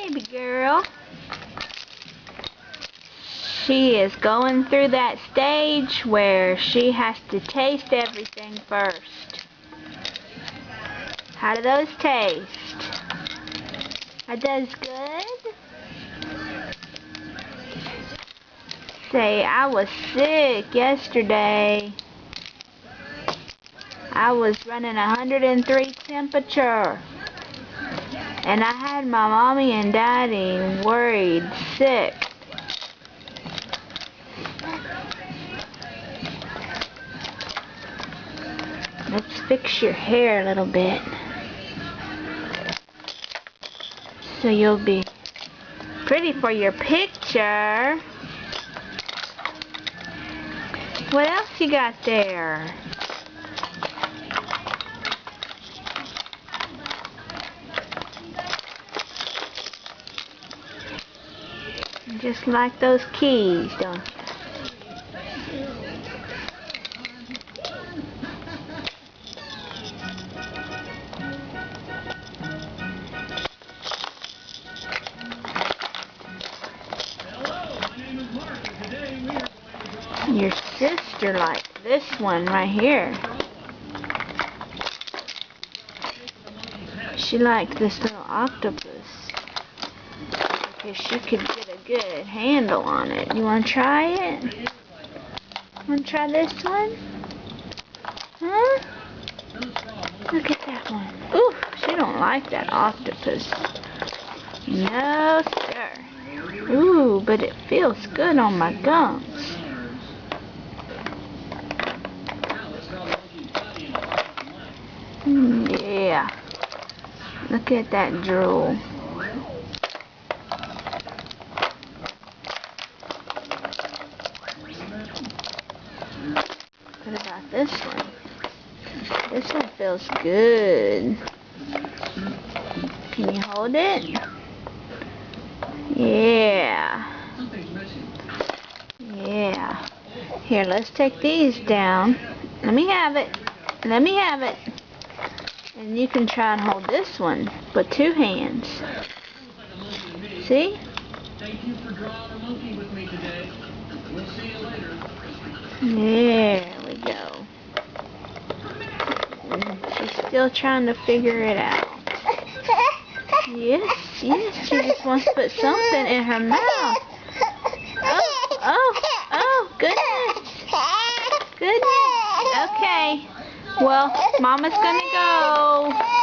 baby girl. She is going through that stage where she has to taste everything first. How do those taste? Are those good? Say, I was sick yesterday. I was running 103 temperature. And I had my mommy and daddy worried, sick. Let's fix your hair a little bit, so you'll be pretty for your picture. What else you got there? You just like those keys, don't you? Your sister liked this one right here. She liked this little octopus because she could get a good handle on it. You want to try it? Want to try this one? Huh? Look at that one. Ooh, she don't like that octopus. No, sir. Ooh, but it feels good on my gums. Yeah. Look at that drool. What about this one? This one feels good. Can you hold it? Yeah. Yeah. Here, let's take these down. Let me have it. Let me have it. And you can try and hold this one with two hands. See? Thank you for drawing a monkey with me today. We'll see you later. There we go. She's still trying to figure it out. Yes, yes, she just wants to put something in her mouth. Oh, goodness. Goodness. Okay. Well, Mama's gonna go.